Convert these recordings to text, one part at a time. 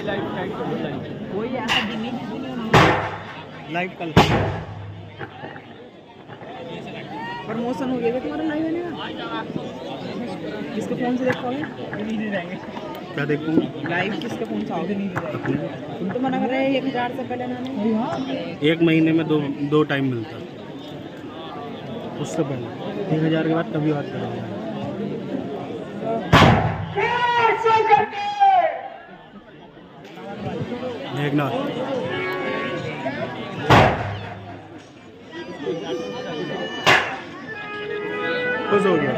कोई ऐसा लाइव कल प्रमोशन हो गया तुम्हारा लाइव आने का। किसके फोन से देखोगे? क्या देखूंगा? लाइव किसके फोन से आओगे? तुम तो मना कर रहे हैं 1000 से पहले ना। एक महीने में दो टाइम मिलता, उससे पहले 1000 के बाद कभी बात करेंगे। देखना खुश हो गया।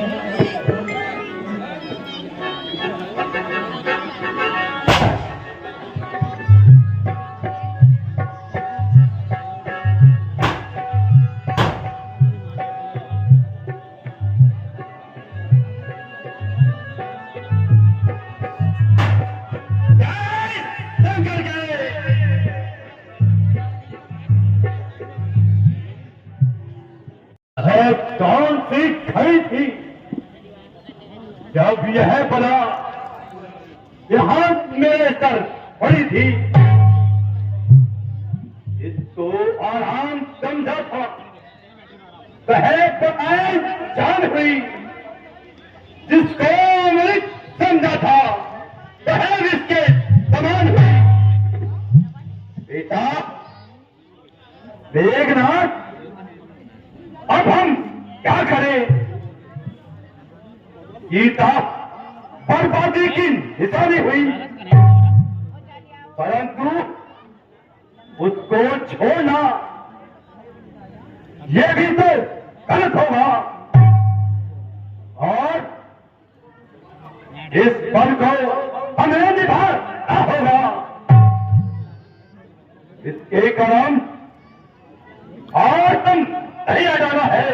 कौन सी खड़ी थी जब यह बला यहाँ मेरे सर पड़ी थी? इसको आराम समझा था, वह बताए जान हुई। जिसको मृत समझा था वह इसके समान हुई। बेटा देखना अब हम क्या करें? गीता बर्बादी की निशानी हुई, परंतु उसको छोड़ना यह भी तो गलत होगा और इस पल को हमें निभाना होगा। इसके कारण और तुम नहीं जाना है।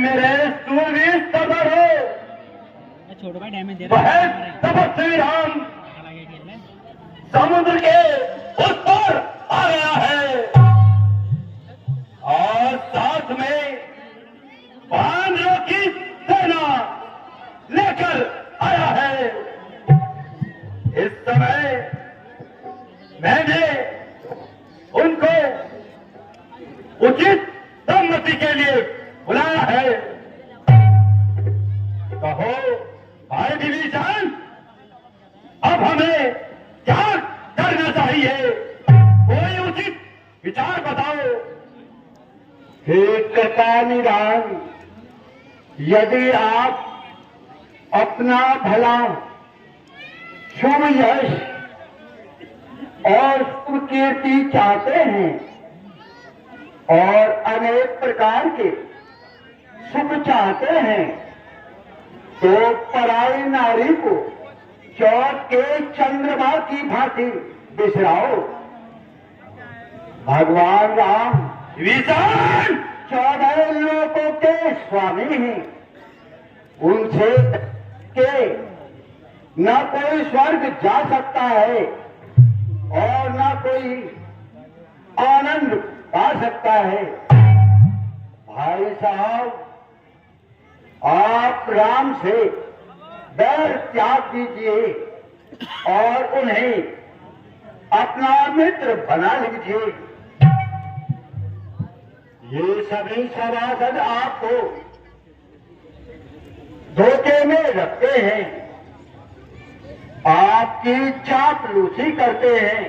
मेरे सूर्य सदर हो वह तपस्वी राम समुद्र के उस पर आ गया है और साथ में वानरों की सेना लेकर आया है। इस समय मैंने उनको उचित सम्मति के लिए बुलाया है। कहो भाई विभीषण, अब हमें क्या करना चाहिए? कोई उचित विचार बताओ। हे कृपानि राम, यदि आप अपना भला, शुभ यश और सुकीर्ति चाहते हैं और अनेक प्रकार के सुख चाहते हैं, तो पराई नारी को चौथ के चंद्रमा की भांति बिसराओ। भगवान राम विभीषण 14 लोकों के स्वामी हैं। उनसे के न कोई स्वर्ग जा सकता है और न कोई आनंद पा सकता है। भाई साहब, आप राम से बैर त्याग दीजिए और उन्हें अपना मित्र बना लीजिए। ये सभी सभासद आपको धोखे में रखते हैं, आपकी चापलूसी करते हैं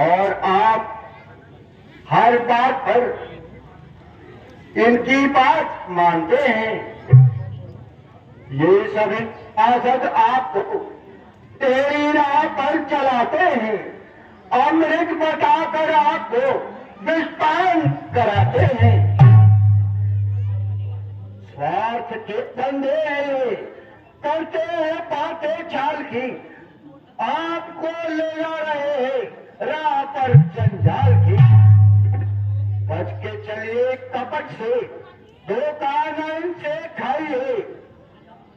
और आप हर बात पर इनकी बात मानते हैं। ये सभी पार्षद आपको तेरी राह पर चलाते हैं, अमृत बताकर आपको विस्तार कराते हैं। स्वार्थ के धंधे हैं ये, करते हैं बातें छाल की, आपको ले जा रहे हैं राह पर जंजाल की। बच के चलिए कपट से, धोखाधड़ी से खाइए,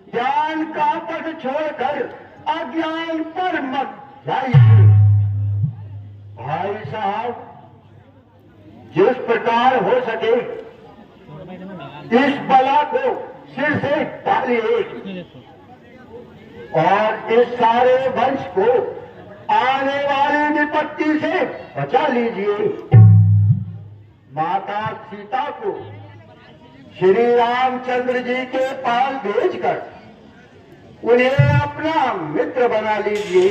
ज्ञान का पथ छोड़कर अज्ञान पर मत जाइए। भाई साहब, जिस प्रकार हो सके इस बला को सिर से डालिए और इस सारे वंश को आने वाली विपत्ति से बचा लीजिए। माता सीता को श्री रामचंद्र जी के पास भेजकर उन्हें अपना मित्र बना लीजिए।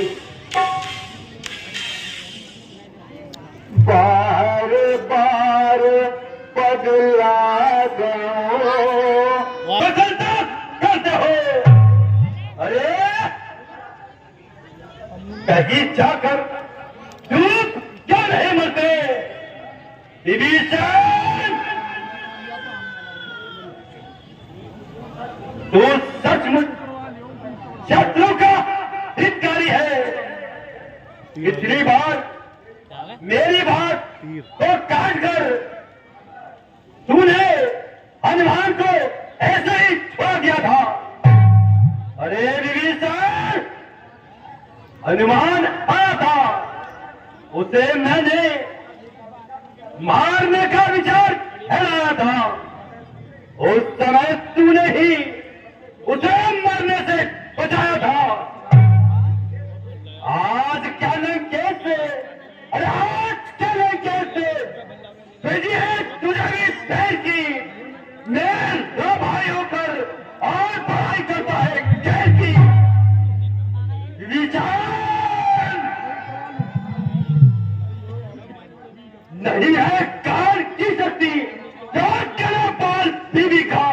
बार बार बदला बदलता करते हो। अरे कहीं जाकर धूप क्यों नहीं मरते? विभीषण, तू सचमुच शत्रु का हितकारी है। इतनी बार मेरी बात को काट कर तूने हनुमान को ऐसे ही छोड़ दिया था। अरे विभीषण, हनुमान आया था, उसे मैंने मारने का विचार फैलाया था। उस समय तूने ही उसे मरने से बचाया था। आज क्या लंकेश से, अरे आज क्या लंकेश से भेजी है तुझे भी शहर की। मैं दो भाई होकर और पढ़ाई करता है जैल की। विचार नहीं है काल की शक्ति जो पाल बीवी का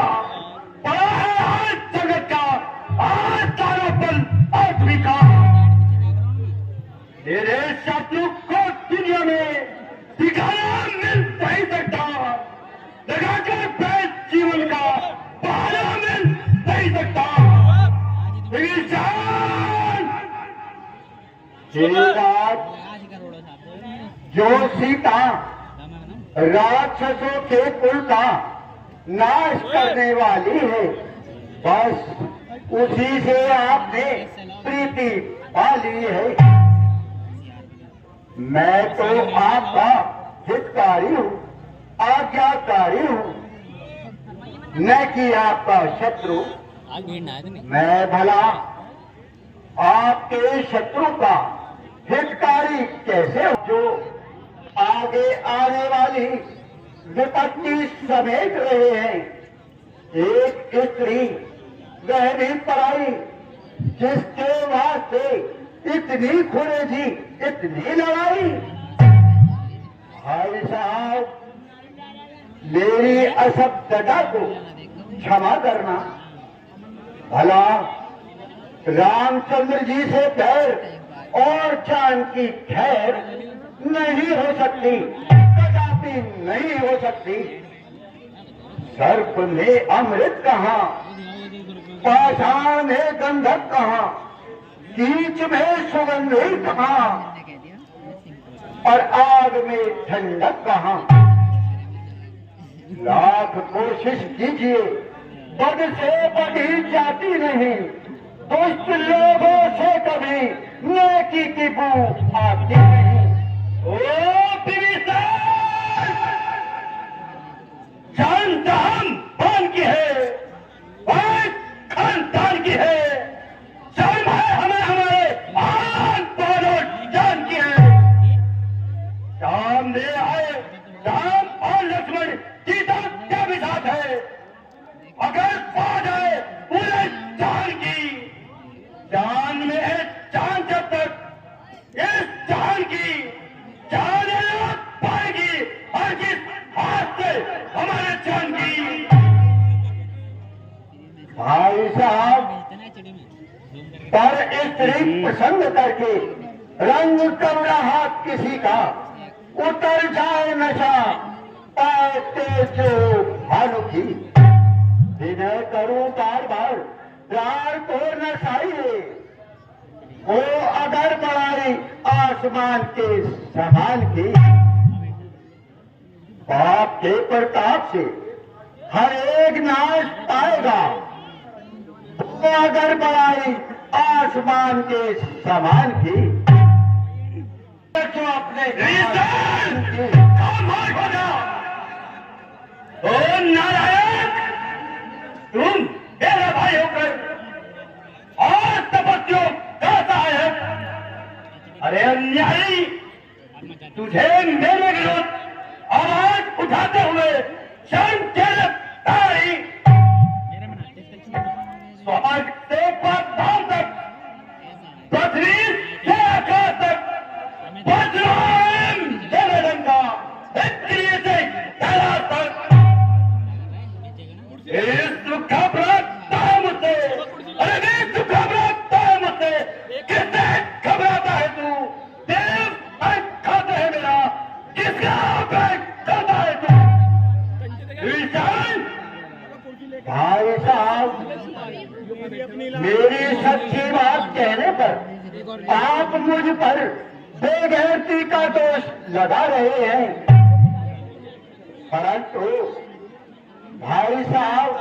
बड़ा है आज जगत का, आज तारापन आदमी का। तेरे शत्रु को दुनिया में दिखाना मिल नहीं सकता, लगाकर बैठ जीवन का पहाड़ा मिल नहीं सकता। जो सीता राक्षसों के कुल का नाश करने वाली है, बस उसी से आपने प्रीति पा ली है। मैं तो आपका हितकारी हूँ, आज्ञाकारी हूँ, न कि आपका शत्रु। मैं भला आपके शत्रु का हितकारी कैसे हूँ, जो आगे आने वाली विपत्ति समेट रहे हैं। एक स्त्री वह भी पराई, जिसके वास्ते इतनी खुरेजी, इतनी लड़ाई। भाई साहब, मेरी असभ्यता को क्षमा करना। भला रामचंद्र जी से बैर और जानकी खैर नहीं हो सकती, कदापि नहीं हो सकती। सर्प में अमृत कहाँ, पाषाण में गंधक कहाँ, कीच में सुगंधी कहाँ, और आग में ठंडक कहाँ। लाख कोशिश कीजिए, बद से बड़ी जाती नहीं। दुष्ट लोगों से कभी नेकी की बू आती नहीं। ओ विभीषण, जान हम कौन की है, खानदान की है, जन्म है हमें हमारे आन बान और जान की है। सामने आए राम और लक्ष्मण, सीता क्या भी साथ है। अगर पा जाए पूरे जान की, जान में है जान, जब तक इस जान की जान पाएगी और किस हाथ से हमारे जान की। भाई साहब, पर स्त्री पसंद करके रंग कर रहा किसी का, उतर जाए नशा पाते जो भानु की। विनय करूं बार बार, प्यार तो नशाई है, वो अगर बढ़ाई आसमान के समान की। बाप के प्रताप से हर एक नाश पाएगा, वो अगर बढ़ाई आसमान के समान की। जो अपने नारायण, तुम मेरा भाई होकर और अरे अन्यायी, तुझे मेरे विरुद्ध आवाज उठाते हुए शर्म के तारी स्वर्ग से पाताल तक, पृथ्वी से आकाश तक वज्रायण तेरे डंका पृथ्वी से कैलाश तक। इस घबराता है मुझसे, अरे इस घबराता है मुझसे, किससे घबराता है तू? देव खाता है मेरा, किसका खाता है तू? ईशान भाई साहब, मेरी सच्ची बात कहने पर आप मुझ पर बेगैरती का दोष लगा रहे हैं, परंतु भाई साहब,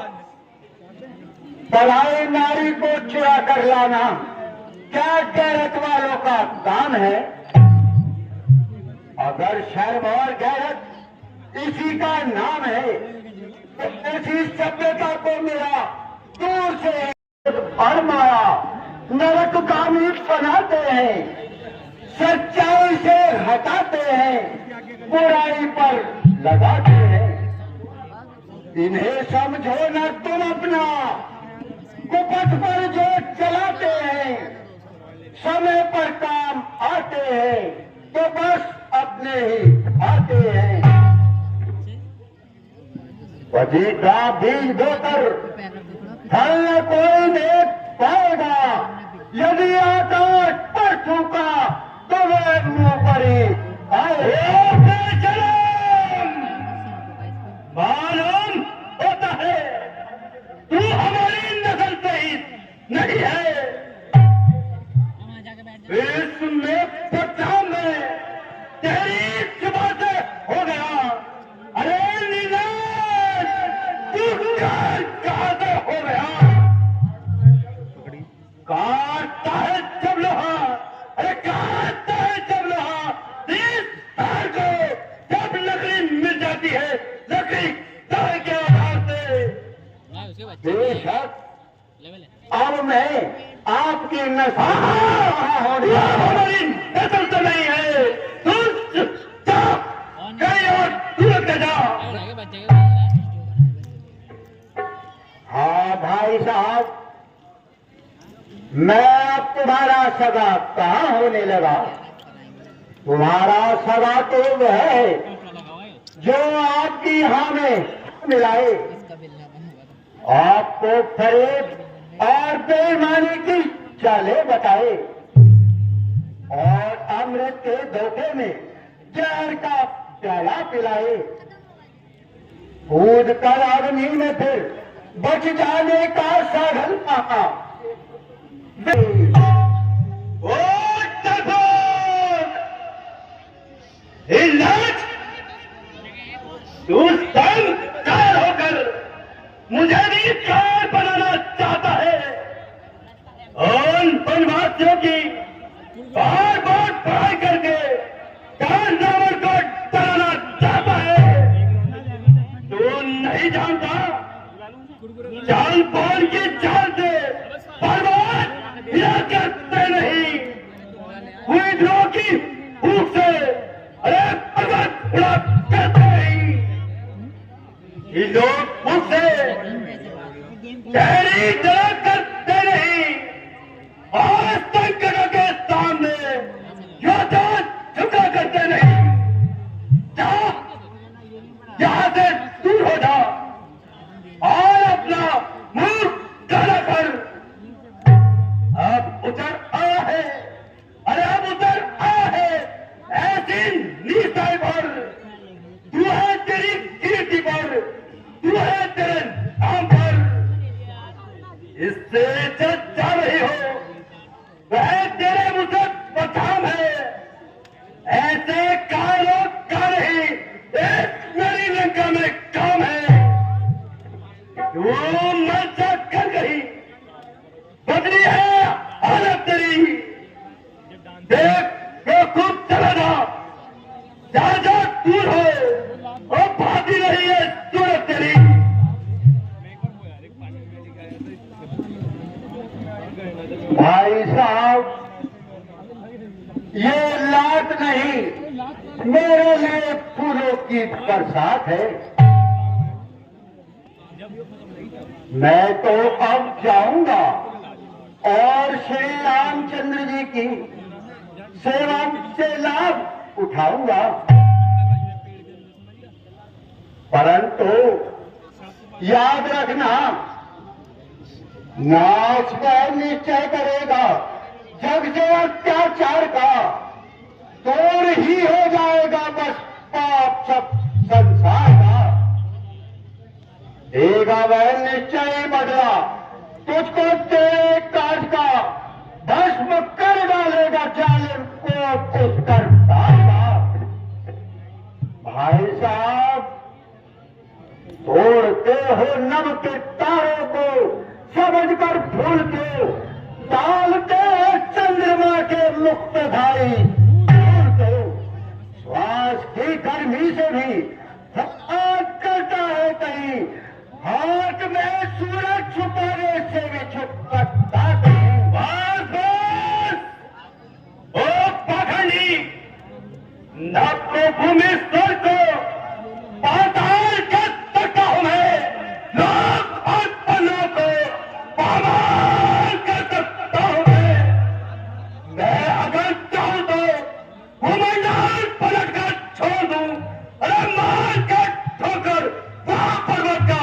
पराई नारी को चुरा कर लाना क्या गैरत वालों का काम है? अगर शर्म और गैरत इसी का नाम है तो ऐसी सभ्यता को मेरा दूर से और माया नरकगामी बनाते हैं, सच्चाई से हटाते हैं, बुराई पर लगाते हैं। इन्हें समझो न तुम अपना, कुपथ पर जो चलाते हैं, समय पर काम आते हैं तो बस अपने ही आते हैं। पजीता बीज बोकर फल न कोई देख पाएगा, यदि आकाश पर थूका तो वे मुंह पर ही आए। मालूम होता है तू हमारी नस्ल से ही नहीं है, इसमें पचाम में तेरी सुबह से हो गया। अरे नीलाश, तू कहाँ से हो गया? काटता है जब लोहा, अरे काटता है जब लोहा, इस तार को जब लकड़ी मिल जाती है, लकड़ी तार के आधार से। बेशक अब मैं आपकी नस्ल हमारी नस्ल तो नहीं है, तू कहीं और दूर के जा। हाँ भाई साहब, मैं अब तुम्हारा सगा कहाँ होने लगा? तुम्हारा सगा तो वह है जो आपकी हाँ में मिलाए, आपको फरेब और बेईमानी की चालें बताए और अमृत के धोखे में जहर का प्याला पिलाए, कूद कर अग्नि में फिर बच जाने का साधन पाया। तू स्वयं कायर होकर मुझे भी कायर बनाना चाहता है, उन वनवासियों की बार बार पढ़ाई करके कारनामों को डराना चाहता है। तू नहीं जानता चाल बोल की चाल से बर्बाद गिरा करते नहीं, विद्रोह की भूख से अरे पर्वत उड़ा करते नहीं। ये लोग मुझसे तेरी जला करते नहीं और संकटों के सामने योद्धा झुका करते नहीं। जा यहां से दूर हो जा और अपना मुंह काला कर। अब उतर आया है, अरे अब उतर आया है ऐसी नीचाई पर, तू है तेरी कीर्ति पर, तू है तेरे नाम पर। इससे जो जा रही हो वह तेरे मुझसे बचाव है, ऐसे कारों का नहीं एक मेरी लंका में काम है। वो मंशा कर गई, बदली है हालत तेरी, देख वो खूब चला जा जा दूर हो और भागी रही है सूरत तेरी। भाई साहब, ये लात नहीं, मेरे लिए फूलों की बरसात है। मैं तो अब जाऊंगा और श्री रामचंद्र जी की सेवा से लाभ उठाऊंगा, परंतु याद रखना, नाश पर निश्चय करेगा जग से अत्याचार का, दूर ही हो जाएगा बस पाप सब संसार का। देगा वह निश्चय बदला, तुझको तेरे काज का, भस्म कर डालेगा जालिम को उस करतार का। भाई साहब, तोड़ते हो नभ के तारों को, समझकर फूल को डालते हो चंद्रमा के मुक्त धारी फूल को। श्वास की गर्मी से भी आग करता है कहीं, हाथ में सूरज छुपाने से भी छुप सकता नहीं। बस बस ओ पाखंडी, न तो भूमि स्तर को पाताल कर सकता हूं मैं, लोक और पन्नों को पामाल कर सकता हूं मैं अगर चाहूं तो भूमंडल पलट कर छोड़ दूं, अरे मार कर ठोकर वहां पर्वत का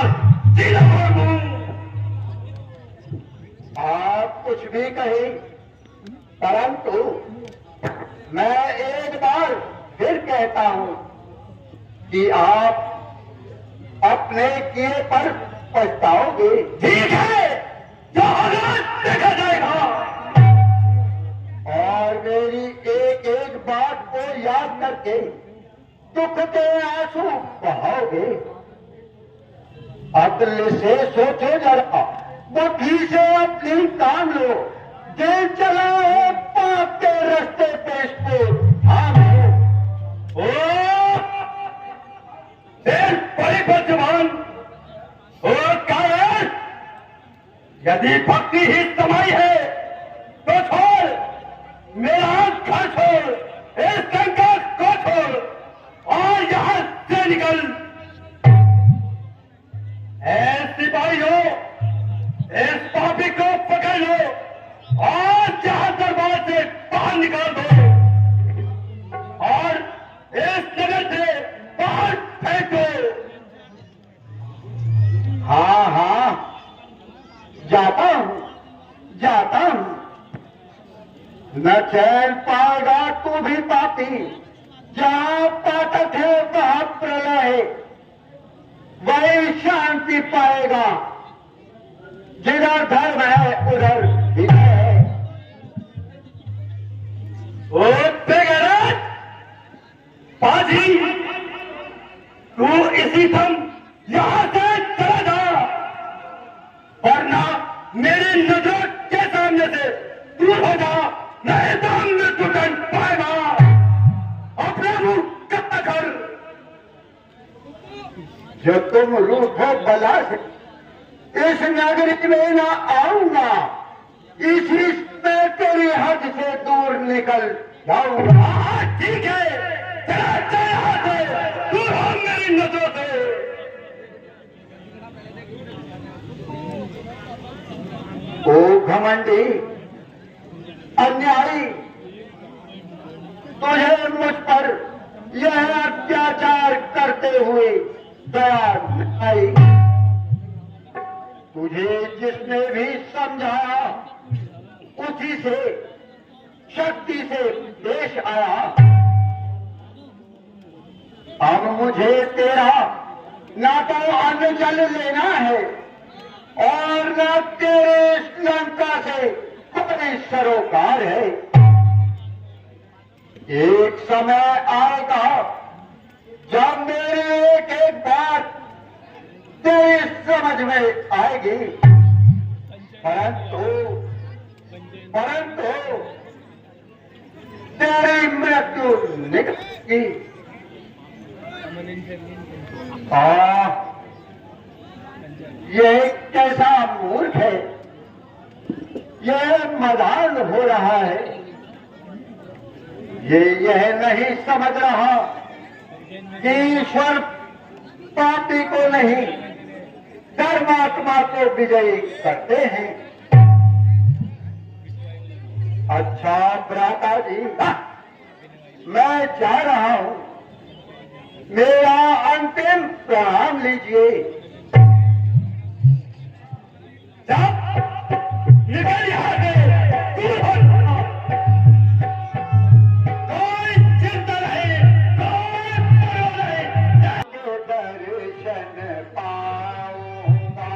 सीधा मोड़ दूं। आप कुछ भी कहें, परंतु मैं एक बार फिर कहता हूं कि आप अपने किए पर पछताओगे। ठीक है, जो होगा देखा जाएगा। और मेरी एक एक बात को याद करके दुख के आंसू बहाओगे। अक्ल से सोचो जरा, बुद्धि से अपनी काम लो, दिल चलाओ पाप के रास्ते पे इसको थाम लो। बड़ी बदजुबान और कायर, यदि भक्ति ही समाई है तो छोड़, मेरा घर छोड़, इस संकट को छोड़ और यहां से निकल। सिपाहियों, इस पापी को पकड़ लो और जहां दरबार से बाहर निकाल दो और इस जगह से बाहर फेंको। हाँ हाँ, जाता हूं, जाता हूं। न चैन पाएगा तू भी पापी, जहां पाठक है वहां प्रलय है, वही शांति पाएगा, जिधर धर्म है उधर विजय है। ओ बेगैरत पाजी, तू इसी दम यहां से चला जा, वरना मेरी नजरों के सामने से दूर हो जा, नहीं तो मृत्यु दंड पाएगा। अपना मुंह कत्ता कर। जो तुम रूठो बला से इस नगरी में न आऊंगा, इसी में तेरी हद से दूर निकल जाऊंगा। ठीक है, चला जा यहां से, दूर हो मेरी नजरों से। ओ घमंडी, अन्यायी, तुझे मुझ पर यह अत्याचार करते हुए दया न आई। तुझे जिसने भी समझाया उसी से शक्ति से पेश आया। अब मुझे तेरा ना तो अन्न जल लेना है और न तेरे लंका से कोई सरोकार है। एक समय आएगा जब मेरी एक एक बात तेरी समझ में आएगी, परंतु तेरी मृत्यु निकलेगी। ये कैसा मूर्ख है, यह मदान हो रहा है। ये यह नहीं समझ रहा कि ईश्वर पापी को नहीं धर्मात्मा को विजयी करते हैं। अच्छा भ्राता जी, मैं जा रहा हूं, मेरा अंतिम प्रणाम लीजिए। निकल यहां से, दूर हो। कोई चिंता नहीं, कोई परो नहीं, दर्शन पाऊंगा।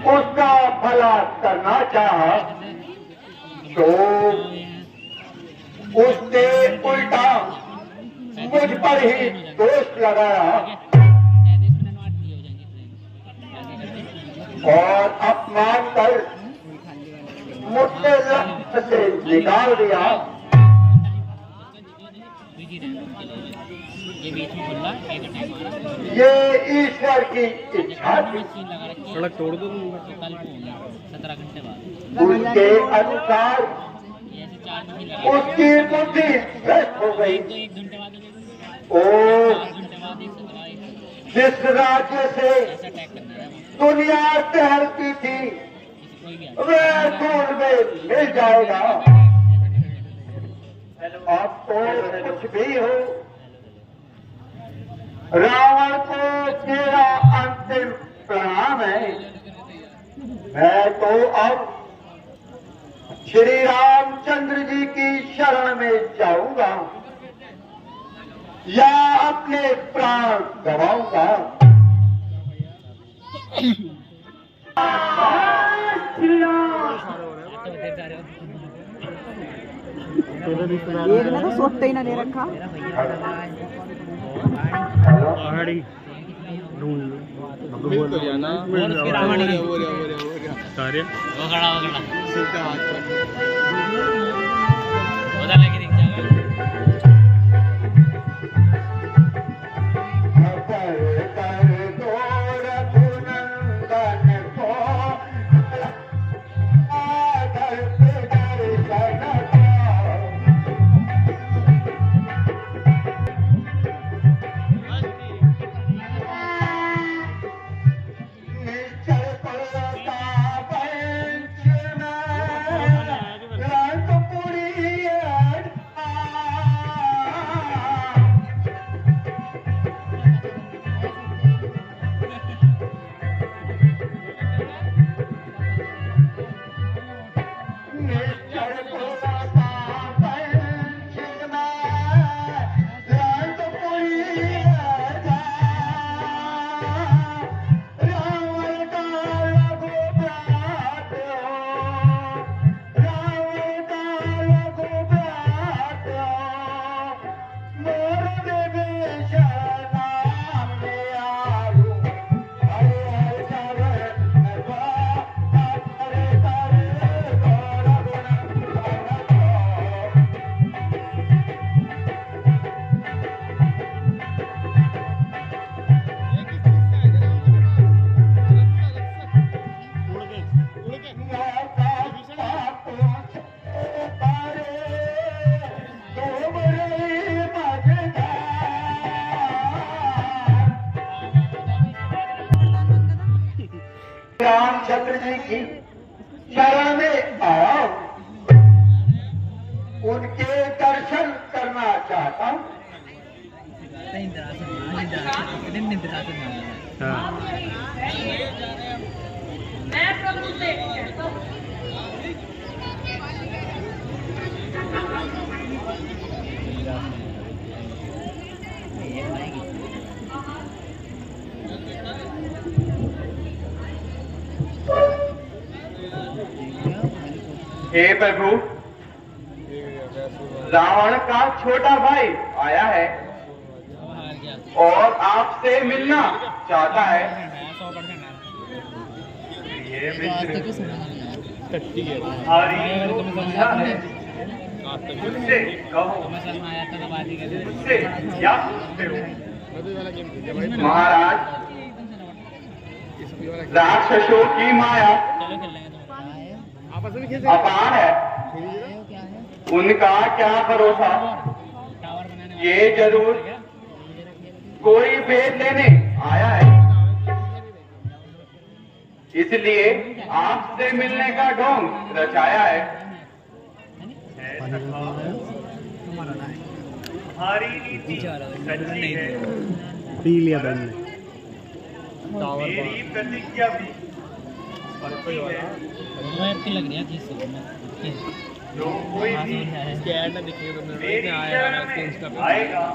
उसका भला करना चाहा तो उसने उल्टा मुझ पर ही दोष लगाया और अपमान कर मुझसे लक्ष्य से निकाल दिया। ये ईश्वर की इच्छा थी। सड़क तोड़ दो उसके अनुसार उसकी बुद्धि भ्रष्ट हो गई। ओ जिस राज्य से दुनिया टहलती थी वह धूल में मिल जाएगा। अब तो कुछ भी हो, रावण को मेरा अंतिम प्रणाम है। मैं तो अब श्री रामचंद्र जी की शरण में जाऊंगा या अपने प्राण गवाऊंगा। एक ने तो सोते ही ना ले रखा। पहाड़ी ढूंढ लो कार्य वो खड़ा सीधा हाथ पता लगे दिख जाएगा। रामचंद्र जी की शरण में आया हूं, उनके दर्शन करना चाहता हूं। हाँ हे प्रभु, रावण का छोटा भाई आया है और आपसे मिलना चाहता है। ये मित्र हमारी जो इच्छा है मुझसे कहो, मुझसे क्या पूछते हो? महाराज, राक्षसों की माया अपार है, उनका क्या भरोसा। ये जरूर कोई भेद लेने आया है, इसलिए आपसे मिलने का ढोंग रचाया है। हमारी नीति सच्ची है, पी लिया बहन ने। मेरी प्रतिज्ञा भी पक्की है। लग रही है जो कोई भी मेरी शरण में आएगा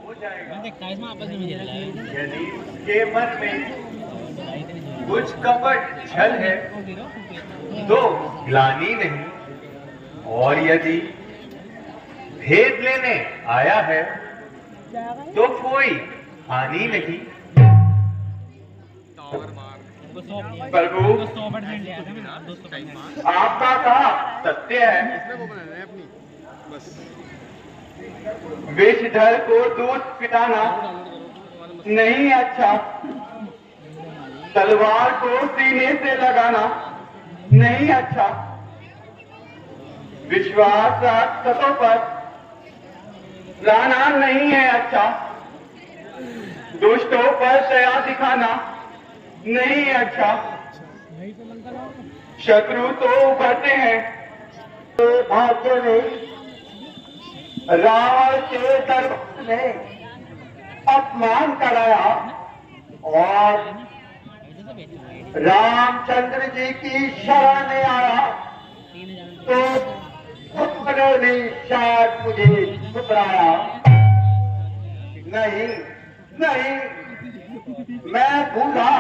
हो जाएगा। यदि उसके मन में कुछ कपट छल है तो ग्लानि नहीं, और यदि भेद लेने आया है तो कोई हानि नहीं। प्रभु, आपका कहा सत्य है। विषधर को दूध पिलाना नहीं अच्छा, तलवार को सीने से लगाना नहीं अच्छा, विश्वास राक्षसों पर लाना नहीं है अच्छा, दुष्टों पर दया दिखाना नहीं है अच्छा। शत्रु तो उभरते हैं, तो भाग्य में रावण के दरबार में अपमान कराया और रामचंद्र जी की शरण में आया तो उन्होंने शायद मुझे ठुकराया। नहीं नहीं, मैं भूला।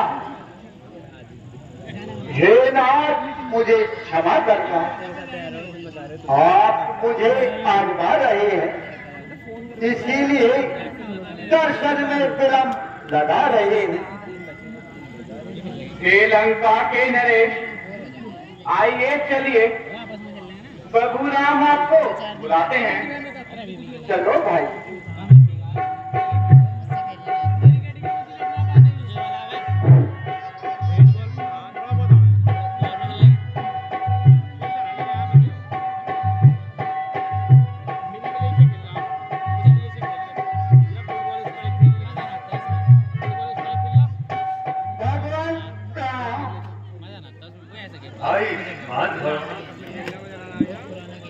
हे नाथ, मुझे क्षमा करना। आप मुझे आजमा रहे हैं, इसीलिए दर्शन में विलंब लगा रहे हैं। हे लंका के नरेश, आइए चलिए, प्रभु राम आपको बुलाते हैं। चलो भाई।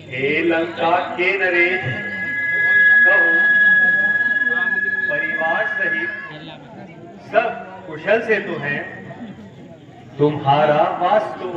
हे लंका के नरेश, कहो परिवार सहित सब कुशल से तो हैं? तुम्हारा वास्तु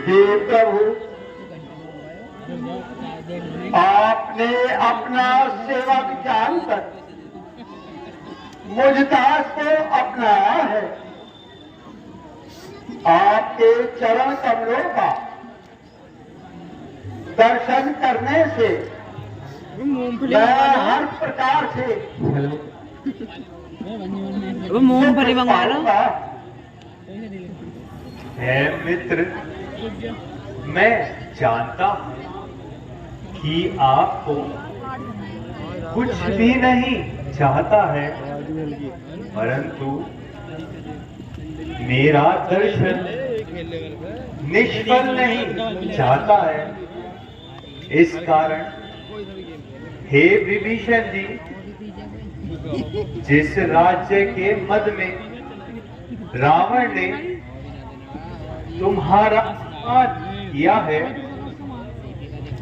हे प्रभु, आपने अपना सेवक जानकर मुझ दास को अपनाया है। आपके चरण कमलों का दर्शन करने से मैं हर प्रकार से वो मूंगफली मंगवा लो। है मित्र, मैं जानता हूं कि आपको कुछ भी नहीं चाहता है, परंतु मेरा दर्शन निष्फल नहीं चाहता है। इस कारण हे विभीषण जी, जिस राज्य के मद में रावण ने तुम्हारा अपमान किया है,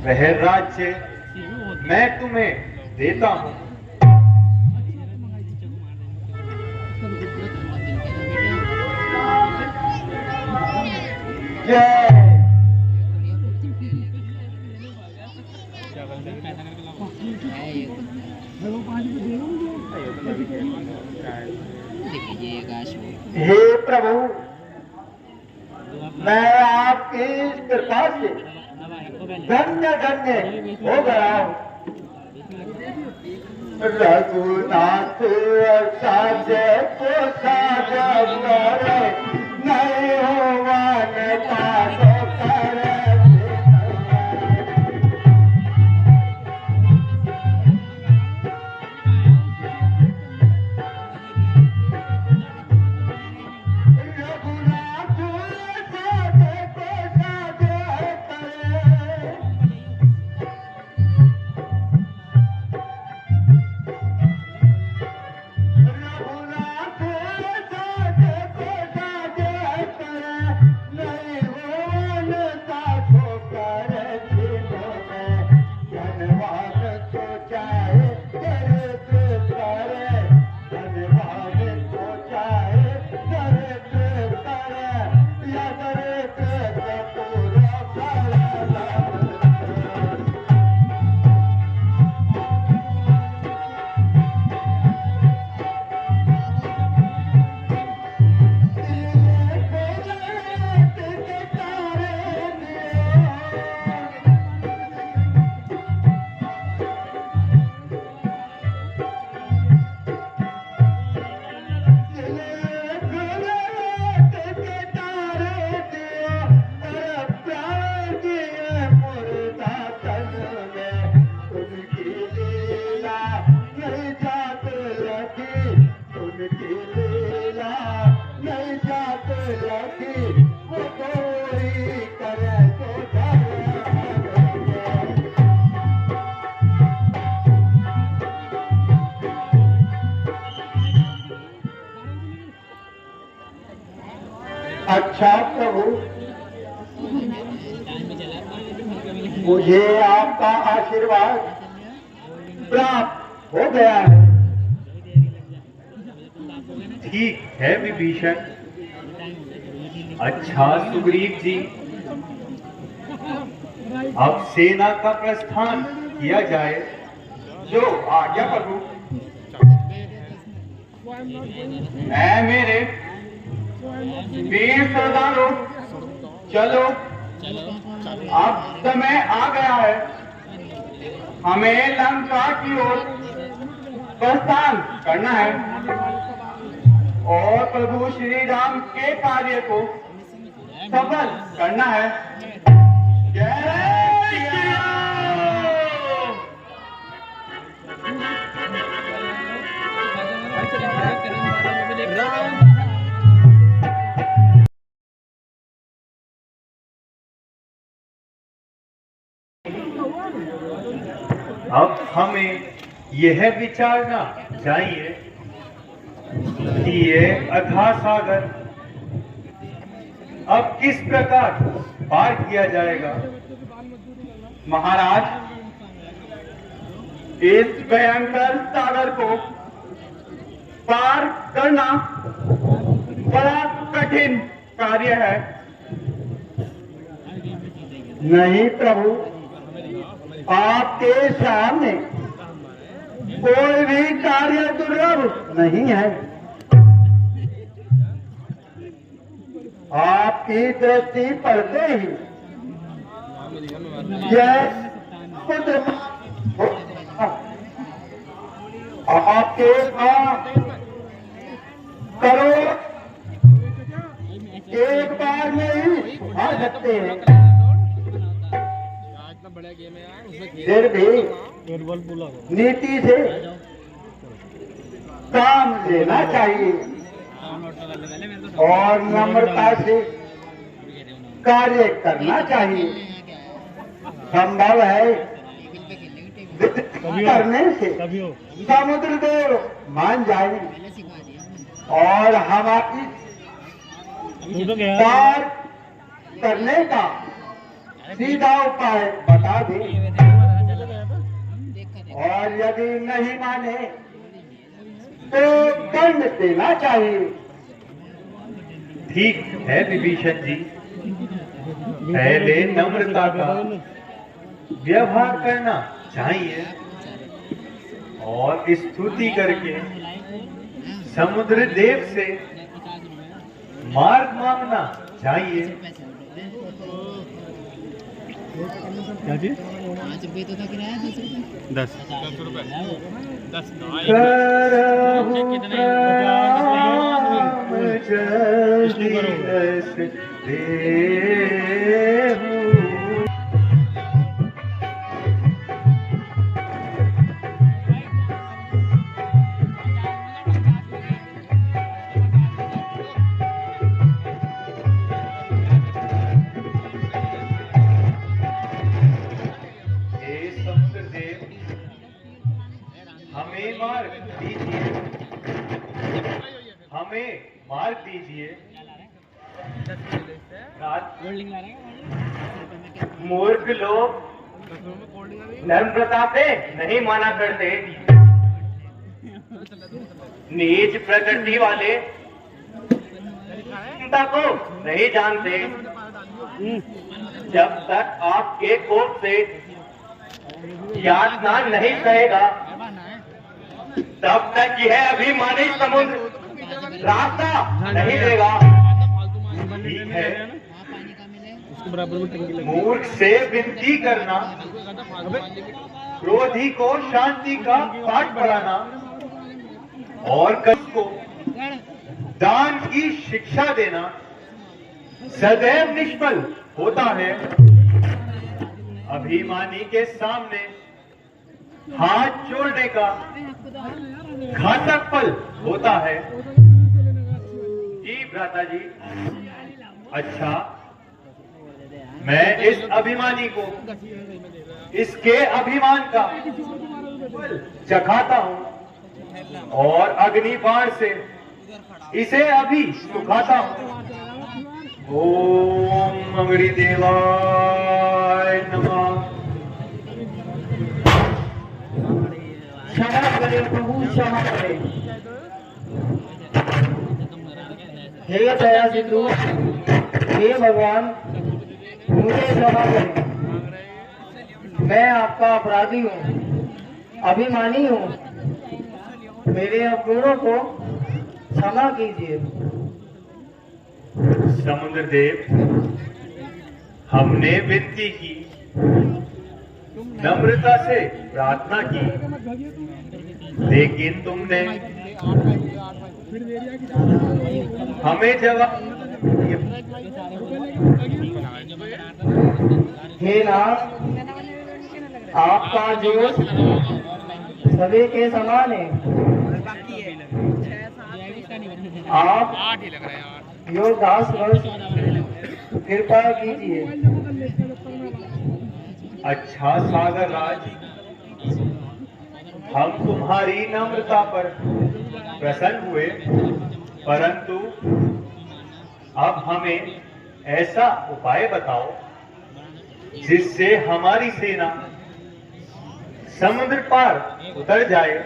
वह राज्य मैं तुम्हें देता हूं। जय। हे प्रभु, मैं आपकी कृपा से धन्य धन्य हो गया हूँ। रघुनाथ साजे को साजा करे, नहीं हो मानता तो करे। अच्छा प्रभु, मुझे आपका आशीर्वाद प्राप्त हो गया है। ठीक है विभीषण। अच्छा सुग्रीव जी, अब सेना का प्रस्थान किया जाए। जो आज्ञा प्रभु। ऐ मेरे वीर सरदारों, चलो अब समय आ गया है, हमें लंका की ओर प्रस्थान करना है और प्रभु श्री राम के कार्य को सफल करना है। जय श्री राम। अब हमें यह विचारना चाहिए कि ये अथाह सागर अब किस प्रकार पार किया जाएगा। महाराज, इस भयंकर सागर को पार करना बड़ा कठिन कार्य है। नहीं प्रभु, आपके सामने कोई भी कार्य दुर्लभ नहीं है। आपकी दृष्टि पड़ते ही यह पुत्र आपके करो एक बार में ही आ सकते हैं। फिर भी नीति से काम लेना चाहिए और नम्रता से कार्य करना चाहिए। संभव है करने से समुद्र देव मान जाए और हमारी पार करने का सीधा उपाय बता दे, और यदि नहीं माने तो दंड देना चाहिए। ठीक है विभीषण जी, पहले नम्रता का व्यवहार करना चाहिए और स्तुति करके समुद्र देव से मार्ग मांगना चाहिए। क्या जी? 5 रुपये तो था किराया, 10 रुपये 10 हमें मार्ग दीजिए, हमें मार्ग दीजिए। मूर्ख लोग नम्रता पे नहीं माना करते, नीच प्रकृति वाले चिंता को नहीं जानते। जब तक आपके कोप से यातना नहीं सहेगा तब तक यह अभिमानी समुद्र रास्ता नहीं देगा। ठीक है, मूर्ख से विनती करना, क्रोधी को शांति का पाठ पढ़ाना और कल को दान की शिक्षा देना सदैव निष्फल होता है। अभिमानी के सामने हाथ जोड़ने का घातक फल होता है। जी भ्राता जी, अच्छा, मैं इस अभिमानी को इसके अभिमान का चखाता हूं और अग्नि बाण से इसे अभी सुखाता हूं। ओम मंगड़ी देवाय नमः। क्षमा करे प्रभु, क्षमा करे। हे दया सिंधु, हे भगवान, मुझे क्षमा करें। मैं आपका अपराधी हूँ, अभिमानी हूँ। मेरे अवगुणों को क्षमा कीजिए। समुद्र देव, हमने विनती की, नम्रता से प्रार्थना की, लेकिन तुमने हमें जवाब। हे नाथ, आपका जोश सभी के समान है। आप योगदास वर्ष कृपा कीजिए। अच्छा सागर राज, हम तुम्हारी नम्रता पर प्रसन्न हुए, परंतु अब हमें ऐसा उपाय बताओ जिससे हमारी सेना समुद्र पार उतर जाए।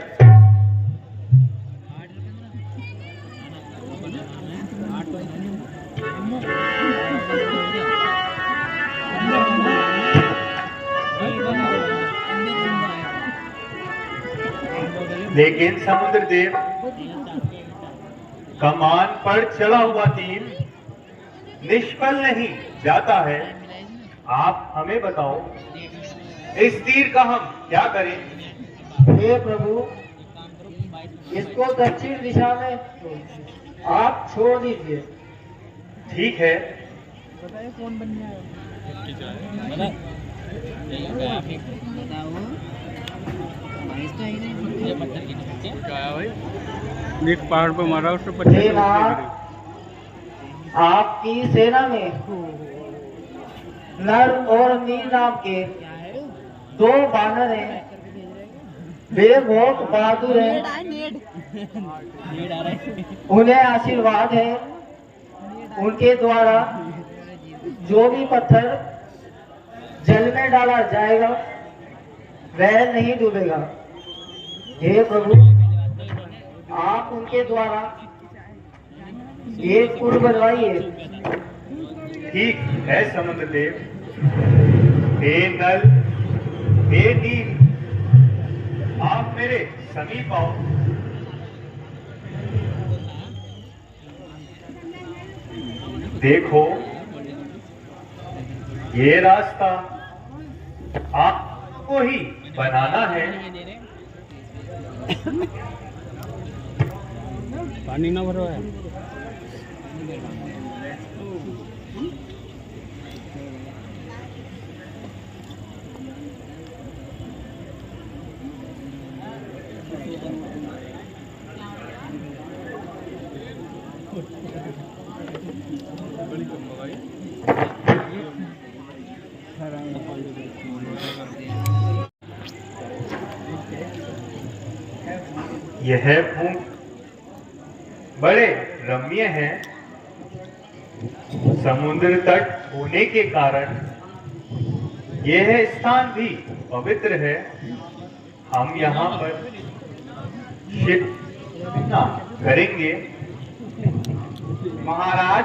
लेकिन समुद्र देव, कमान पर चढ़ा हुआ तीर निष्फल नहीं जाता है। आप हमें बताओ, इस तीर का हम क्या करें? हे प्रभु, इसको दक्षिण दिशा में आप छोड़ दीजिए। ठीक है। बताइए कौन बनने आया? एक पहाड़ पे मारा उसने हे पत्थर मां, आपकी सेना में नर और नील नाम के दो बानर हैं। वे बहुत बहादुर हैं। उन्हें आशीर्वाद है, उनके द्वारा जो भी पत्थर जल में डाला जाएगा वह नहीं डूबेगा। हे प्रभु, आप उनके द्वारा एक पुल बनवाइए। ठीक है समुद्र देव। हे नल, हे नील, आप मेरे समीप आओ। देखो, ये रास्ता आपको ही बनाना है। पानी ना भरो है। यह भूमि बड़े रम्य है। समुद्र तट होने के कारण यह स्थान भी पवित्र है। हम यहाँ पर शिव करेंगे। महाराज,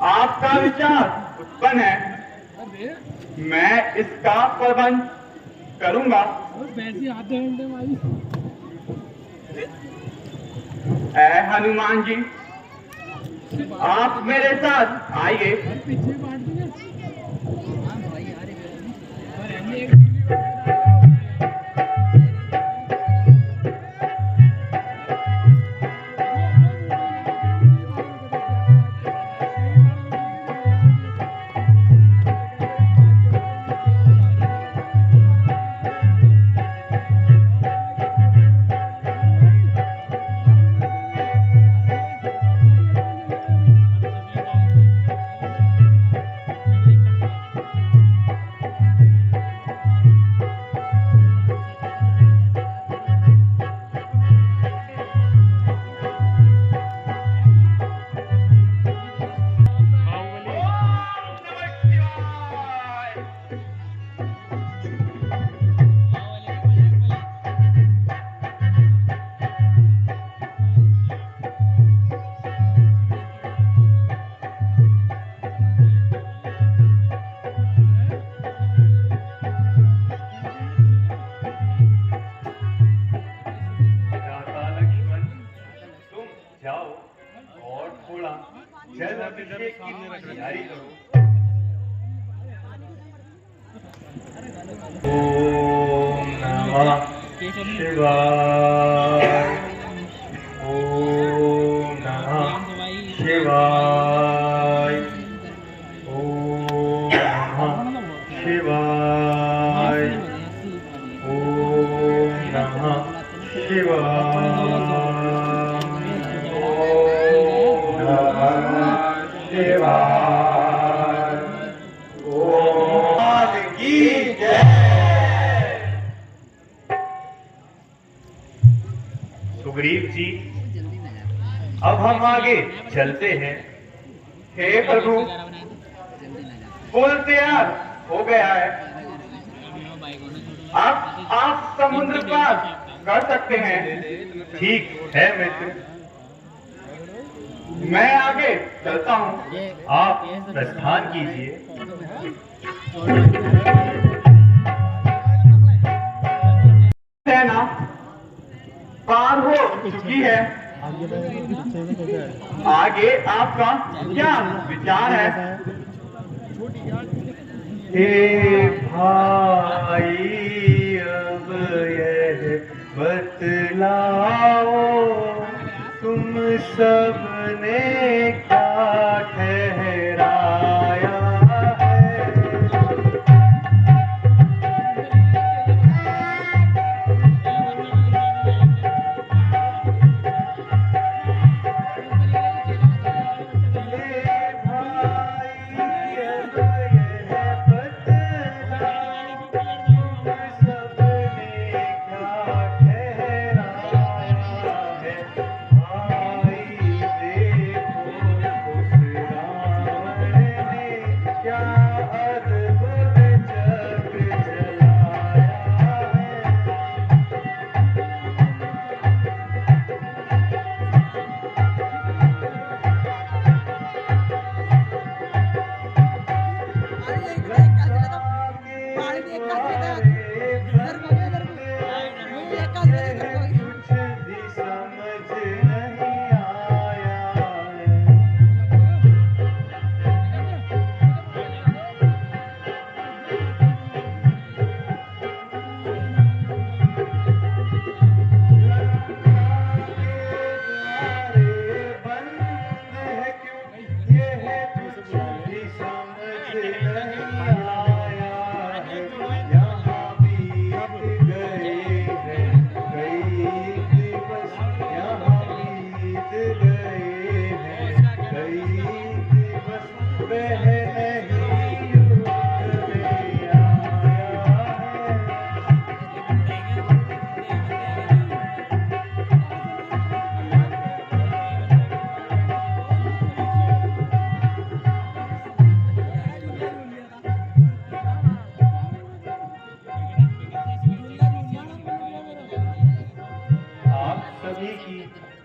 आपका विचार उत्पन्न है, मैं इसका प्रबंध करूंगा। ऐ हनुमान जी, आप मेरे साथ आइए। जल अभिषेक की तैयारी करो। ओम नमः शिवाय। ओम नमः शिवाय। ओम नमः शिवाय। ओम नमः शिवाय। सुग्रीव जी, अब हम आगे चलते हैं। हे प्रभु, पुल तैयार हो गया है। अब आप समुद्र पार कर सकते हैं। ठीक है मित्र, मैं आगे चलता हूँ। आप प्रस्थान कीजिए। सेना पार हो चुकी है। आगे आपका क्या विचार है? हे भाई अब यह बतलाओ तुम सबने क्या ठहराया है?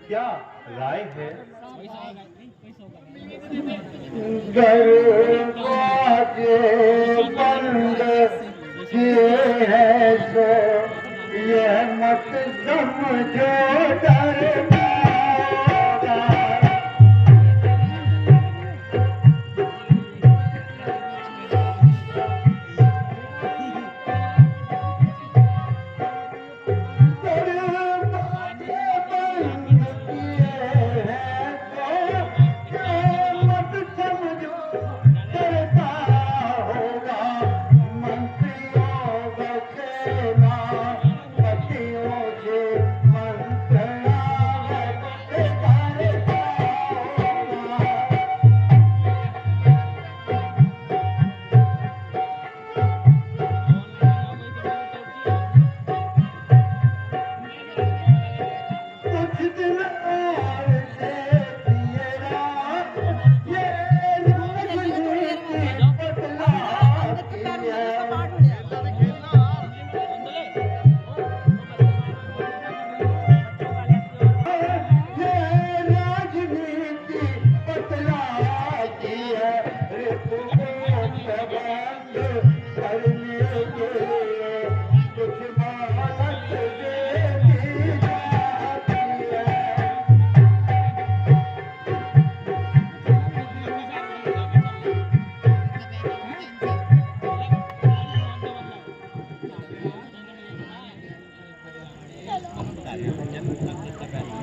क्या राय है? दरवाजे बंद किए हैं सो ये मत समझो दरबार।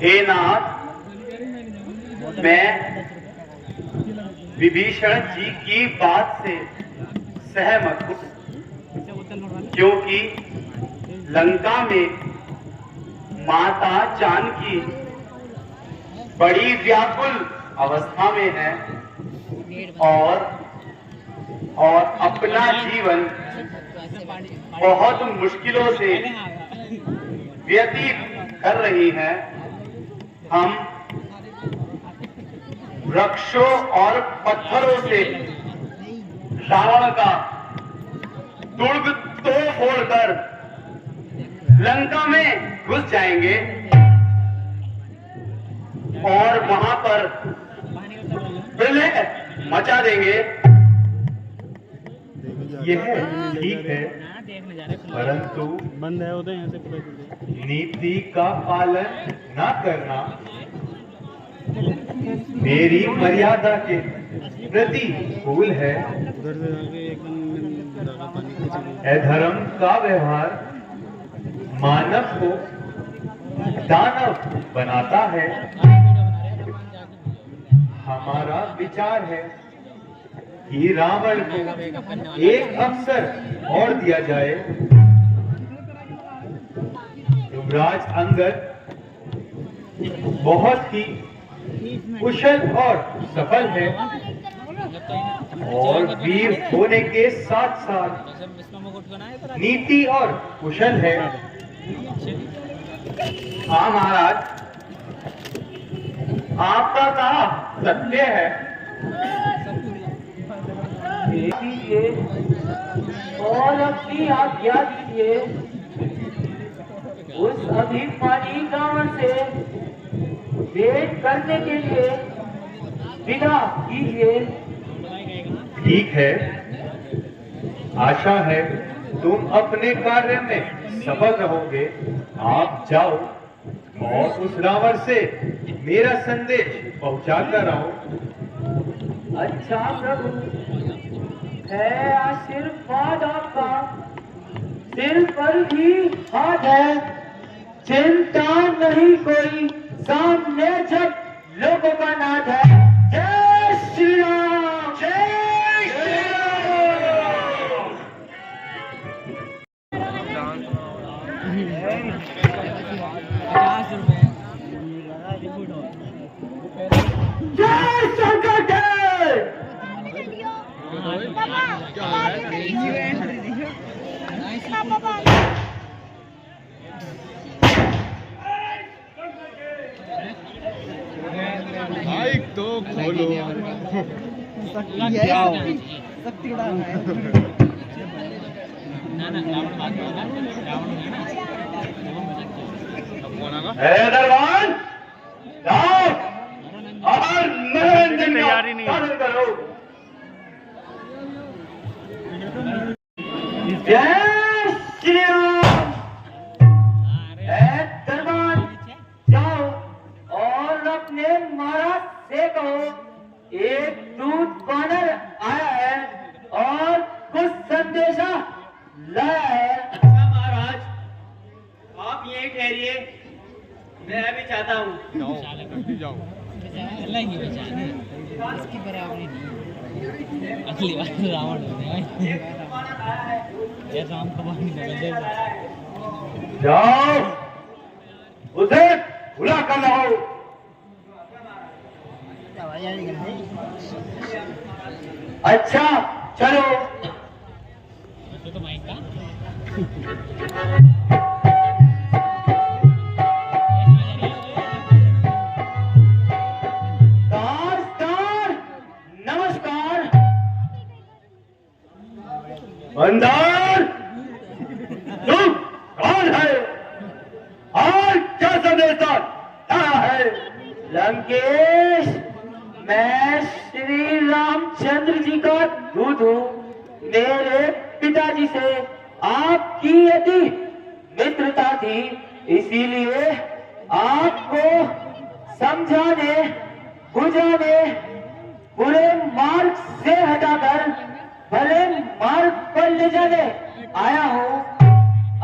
हे नाथ, मैं विभीषण जी की बात से सहमत हूं, क्योंकि लंका में माता जानकी बड़ी व्याकुल अवस्था में है और अपना जीवन बहुत मुश्किलों से व्यतीत कर रही हैं। हम वृक्षों और पत्थरों से रावण का दुर्ग तोड़कर लंका में घुस जाएंगे और वहां पर प्रलय मचा देंगे। यह ठीक है, परंतु बंद है उधर, यहाँ से पूरा नीति का पालन न करना मेरी मर्यादा के प्रतिकूल है। उधर से आके एकदम ज़्यादा पानी के चले। अधर्म का व्यवहार मानव को दानव बनाता है। हमारा विचार है कि रावण को एक अवसर और दिया जाए। युवराज अंगद बहुत ही कुशल और सफल है और वीर होने के साथ साथ नीति और कुशल है। हाँ महाराज, आपका कहा सत्य है। दीजिए और अपनी आज्ञा दीजिए, उस अभिमानी रावण से भेंट करने के लिए विदा कीजिए। ठीक है, आशा है तुम अपने कार्य में सफल रहोगे। आप जाओ और उस रावण से मेरा संदेश पहुंचा कर आओ। अच्छा प्रभु, है आशीर्वाद आपका, सिर पर भी हाथ है, चिंता नहीं कोई, सामने जब लोगों का नाथ है। जय श्री राम, जय श्री राम। जय शंकर जय। बाइक तो खोलो। दरबान जाओ और तैयारी नहीं है। पालन करो। जय श्री राम। दरबान जाओ और अपने महाराज से कहो, एक दूत वानर आया है और कुछ संदेशा लाया है। अच्छा महाराज, आप यहीं ठहरिए, मैं अभी चाहता हूँ। जाओ अलग ही बेचारे, इसकी बराबरी नहीं। अगली बार तो रावण हो जाएगा। ये राम का बाण निकल जाएगा। जाओ उसे बुला कर लाओ। अच्छा चलो। तो माइक का नमस्कार नमस्कार। अंदर तुम कौन है और क्या संदेशा आया है? लंकेश, मैं श्री रामचंद्र जी का दूत हूँ। मेरे पिताजी से आपकी अति मित्रता थी, इसीलिए आपको समझाने बुझाने, बुरे मार्ग से हटाकर भले मार्ग पर ले जाने आया हूँ।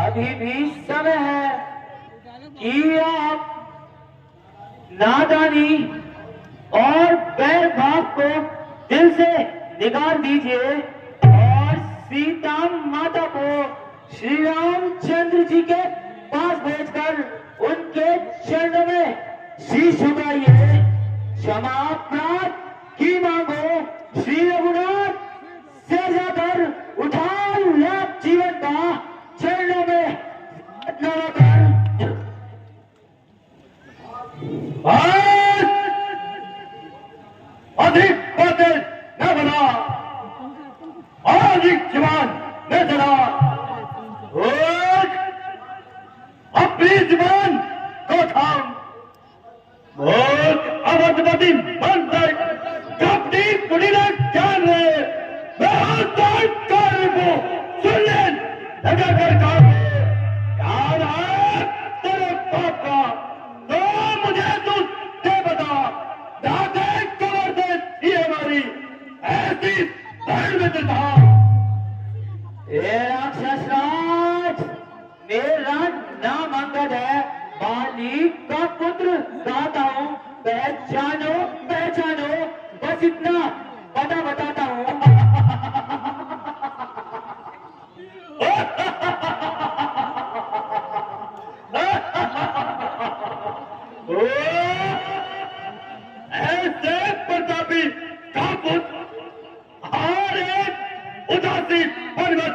अभी भी समय है कि आप नादानी और बैर भाव को दिल से निकाल दीजिए और सीता माता को श्री रामचंद्र जी के पास भेजकर उनके चरणों में शीश झुकाइए। क्षमा अपराध की मांगो। श्री रघुनाथ से जाकर उठा लाभ जीवन का चरणों में नमस्कार। अधिक बातें न बना, अधिक जवान न चला। अपनी जवान को थाम, अवधपति बनकर अपनी कुड़ीला जान ले। मैं कार्य को सुन ले,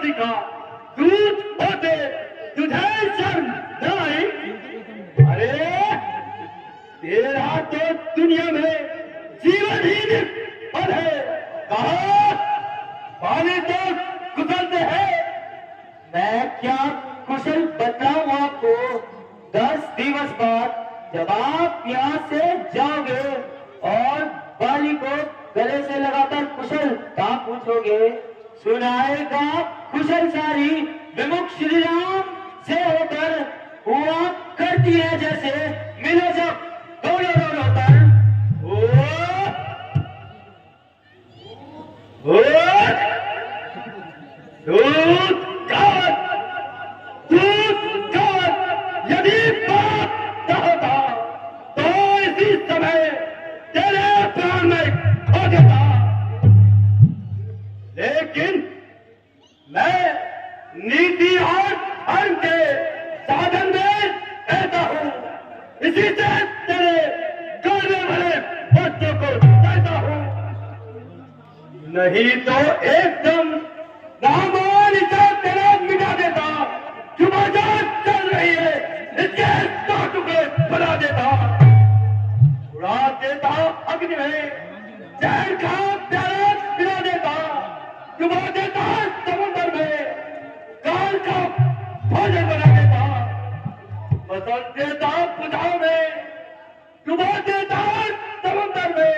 दासी का दूध होते तुझे शर्म नहीं? अरे तेरा तो दुनिया में जीवन ही निष्फल है। कहा पानी तो कुशल से है। मैं क्या कुशल बतलाऊं आपको? 10 दिवस बाद जब आप यहाँ से जाओगे और बाली को गले से लगाकर कुशल का पूछोगे, सुनाएगा कुशल सारी विमुख श्री राम से होकर हुआ करती है जैसे मिलो जब दोनों होकर। यदि बात न होता तो इसी समय तेरे प्राण में खो देता। लेकिन मैं नीति और धर्म के साधन में रहता हूँ, इसी से तेरे करने वाले बच्चों को कहता हूँ। नहीं तो एकदम नामानी से तेरा मिटा देता। जुबान चल रही है, इसके 100 टुकड़े बना देता, उड़ा देता अग्नि में, जहर का प्याला पिला देता, डुबा देता समुद्र में, काल का भोजन बना देता, बदल देता बुझाव में, डुबा देता समुद्र में,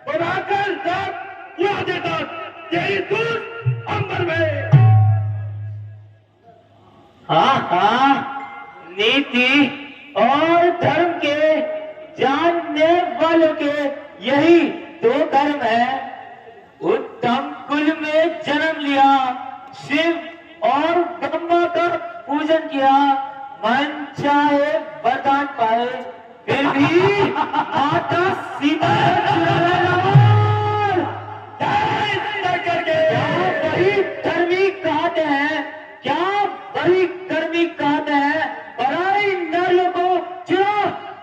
बनाकर रात उड़ा देता तेरी दूर अंबर में। हाँ, नीति और धर्म के जानने वालों के यही 2 धर्म है। उत्तम कुल में जन्म लिया, शिव और ब्रह्मा का पूजन किया, मन चाहे वरदान पाए, फिर भी माता सीता वही धर्मी कहते हैं, क्या बड़ी कर्मी कहते हैं, बड़ाई नारियों को चुरा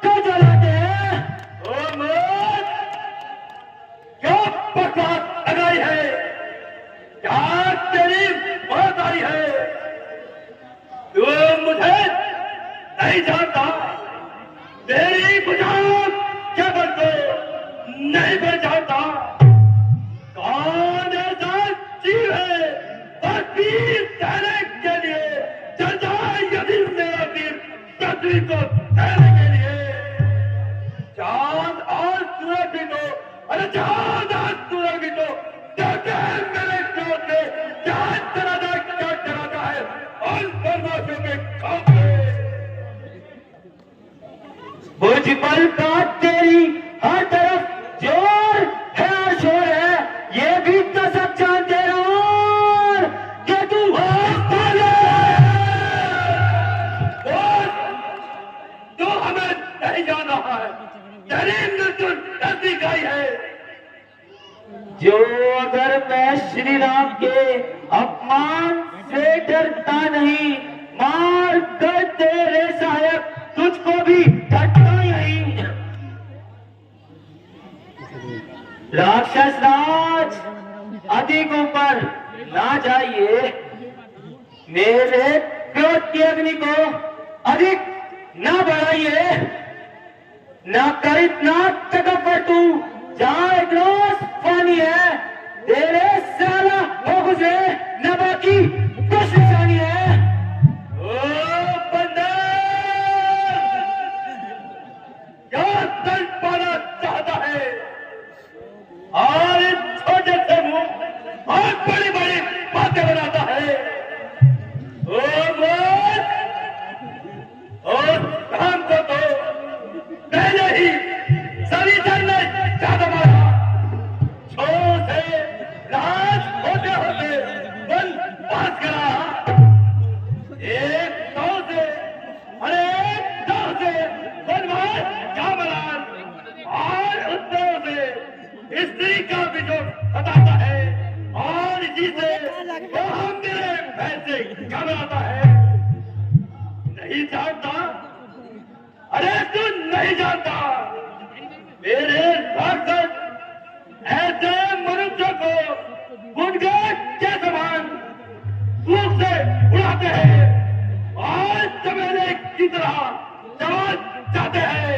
क्यों जलाते हैं? ओ मौत, क्या बकवास लगाई है? क्या तेरी बात आई है? तू मुझे नहीं जानता, तेरी बुझाव केवल को नहीं पहचानता। कौन ऐसा जीव है वीर सहने के लिए चल जाए यदि मेरा वीर पृथ्वी को सहने के लिए? चांद और सूरज भी तो, अरे चांद और सूरज भी तो कहते हैं मेरे क्रोध से चांद चलाता क्या चलाता है और बर्दाश्तों के खौफ में। बुझ पल का तेरी हर तरफ जोर है और शोर है, ये भी तो सब जानते रहो कि तू तो हमें नहीं जान रहा है, तेरी मृत्यु नजदीक आई है। जो अगर मैं श्री राम के अपमान से डरता नहीं, मार कर तेरे साहब तुझको भी डरता नहीं। राक्षस राज अधिक ऊपर ना जाइए, मेरे क्रोध की अग्नि को अधिक ना बढ़ाइए, ना कर इतना तकबर तू, जहां एक रोज पानी है तेरे साला हो गुजरे, न बाकी कुछ निशानी है। ओ बंदे, क्या दल पाना चाहता है और इस छोटे से मुंह और बड़ी बड़ी बातें बनाता है? ओ मौत, और शाम को तो पहले ही सभी जन ने ज्यादा मारा, छोर से राज होते होते बल पास करा, एक गांव से अरे एक गांव से बनवास जामरान और उस गांव से स्त्री का बिजोड़ बताता है और इसी से वो हम मेरे पैसे घबराता है। नहीं जानता, अरे तू नहीं जानता, मेरे राक्षस ऐसे मनुष्य को गुनगुन के समान उड़ाते हैं और चमेले की तरह चमक जाते हैं।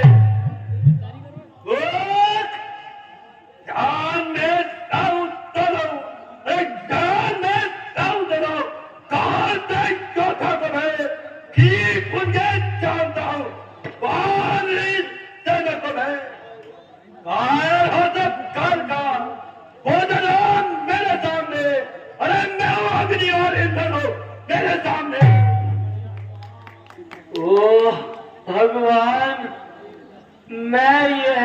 जान में दाऊ दो, एक जान में दाऊ दो, कौन से योद्धा को मैं ठीक उनके जानता हूँ, कौन इस सेना को मैं कायर हो सब काल का, वो जनान मेरे सामने, अरे मैं हूँ अग्नि और ईंधन हूँ मेरे सामने। ओह भगवान, मैं यह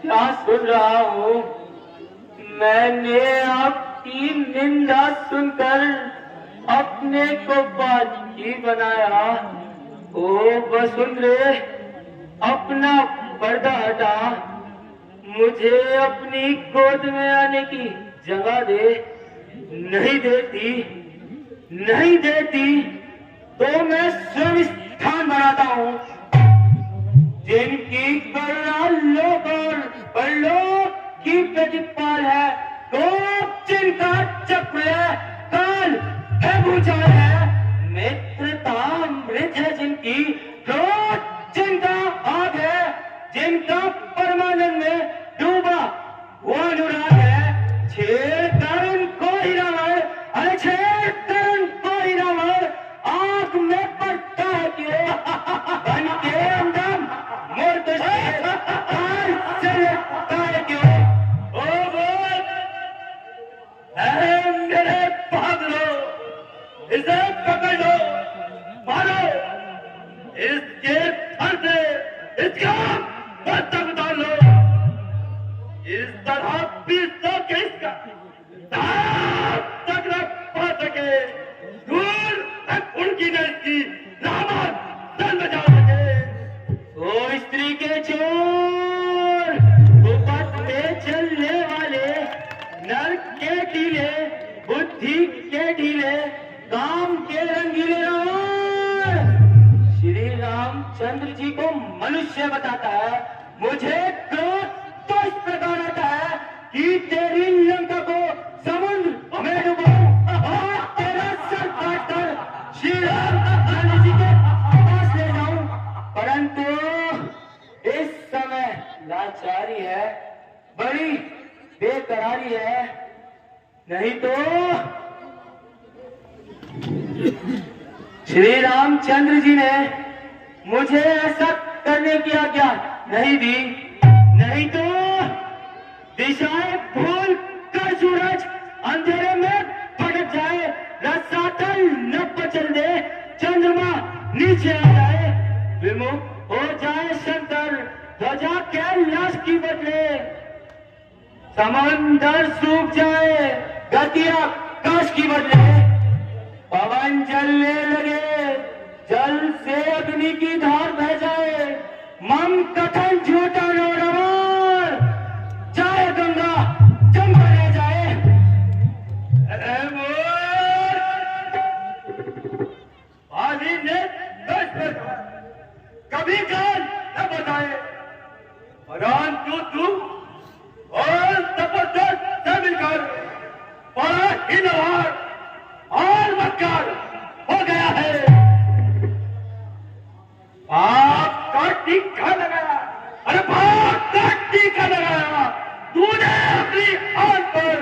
क्या सुन रहा हूँ? मैंने आपकी निंदा सुनकर अपने को बाजी बनाया। ओ वसुंधरे, अपना पर्दा हटा, मुझे अपनी गोद में आने की जगह दे। नहीं देती, नहीं देती तो मैं स्वयं स्थान बनाता हूँ। जिनकी करुणा लोक और परलोक की प्रतिपाल है, तो जिनका चक्र है, काल है भूचाल है, मित्रता अमृत है जिनकी, क्रोध जिनका आग है, जिनका परमानंद में डूबा वो अनुराग है। छेड़कर उनको ही रावण, अरे छेड़कर उनको ही रावण आंख में पड़ता है क्यों? बन के अंदम मूर्त से लगता है क्यों? ओ बोल, अरे मेरे बहादुरों, इसे पकड़ लो, मारो, इसके फर से इसका मस्तक उतार लो। इस तरह पीसो के इसका दांत तक न पा सके, दूर तक उनकी न इसकी रामत जन्म जा सके। ओ स्त्री के चोर, उपत में चलने वाले, नर के ढीले, बुद्धि के ढीले, काम के रंगीले रावण श्री रामचंद्र जी को मनुष्य बताता है। मुझे क्रोध तो इस प्रकार आता है कि तेरी लंका को समुद्र में डुबाऊं और तेरा सर काटकर श्री रामचंद्र जी के पास ले जाऊं। परंतु इस समय लाचारी है, बड़ी बेकरारी है, नहीं तो श्री रामचंद्र जी ने मुझे ऐसा करने की आज्ञा नहीं दी, नहीं तो दिशाएं भूल कर सूरज अंधेरे में भटक जाए, रसातल न पचल दे, चंद्रमा नीचे आ जाए, विमुख हो जाए शंकर ध्वजा कैलाश की बदले, समंदर सूख जाए गति आकाश की बदले, पवन जलने लगे जल से अग्नि की धार बह जाए, मम कथन झूठा नो रवार, जाए गंगा जंगा ले जाए। अरे मोर, आदि ने दस पर कभी काल न बताए, परंतु तू और जबरदस्त से मिलकर बड़ा ही नवार और मक्कार हो गया है। आपका टीका लगाया, अरे बाप का टीका लगाया तूने अपनी आन पर,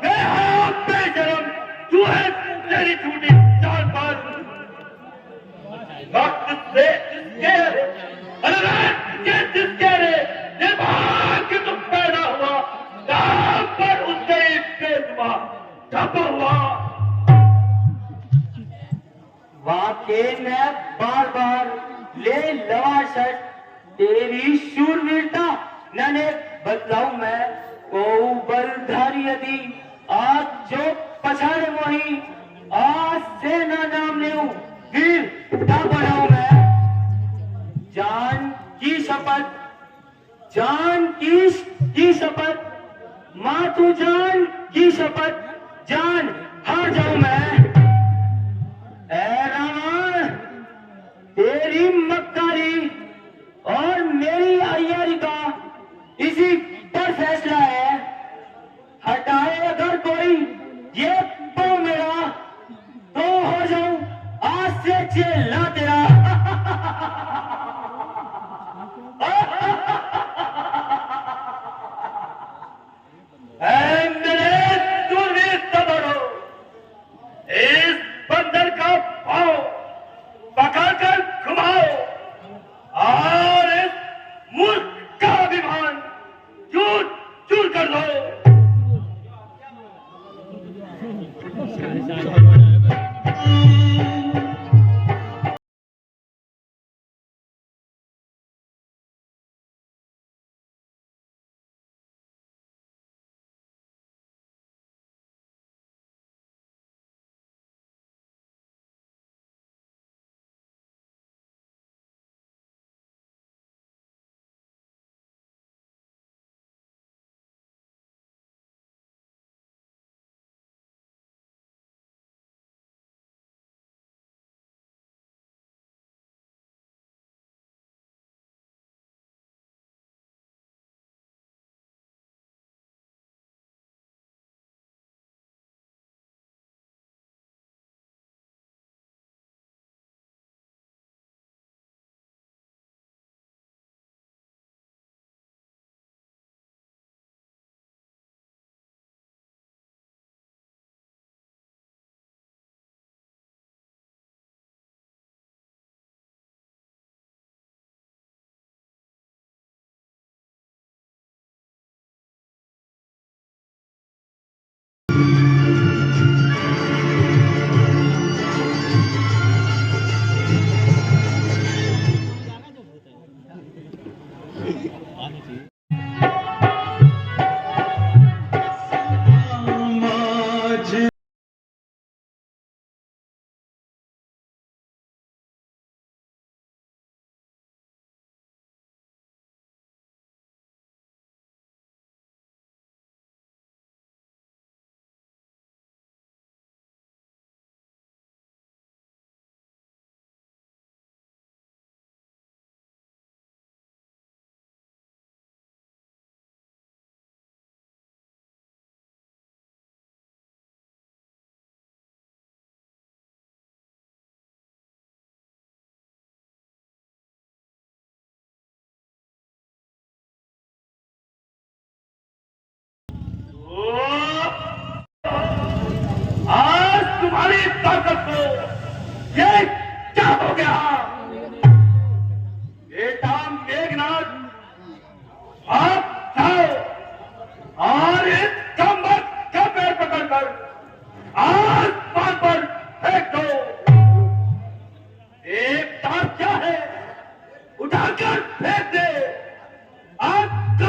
मैं हूं बेशरम, तू है तेरी झूठी चाल पर। वक्त से जिसके अरे रात के जिसके रे निर्भाग्य तुम पैदा हुआ, दाम पर उससे ही बेजुबा ढपा हुआ। वाके ने बार बार ले लवा शट, तेरी शूरवीरता नने बदलाऊ मैं, को बलधारी यदि आज जो पछाड़े वही, आज से न नाम ले वीर ना बनाऊ मैं। जान की शपथ, जान की शपथ, मातु जान की शपथ, जान हार जाऊं मैं। ऐ रावण, तेरी मक्कारी और मेरी अय्यारी का इसी पर फैसला है। हटाए अगर कोई ये पाँव मेरा, तो हो जाऊं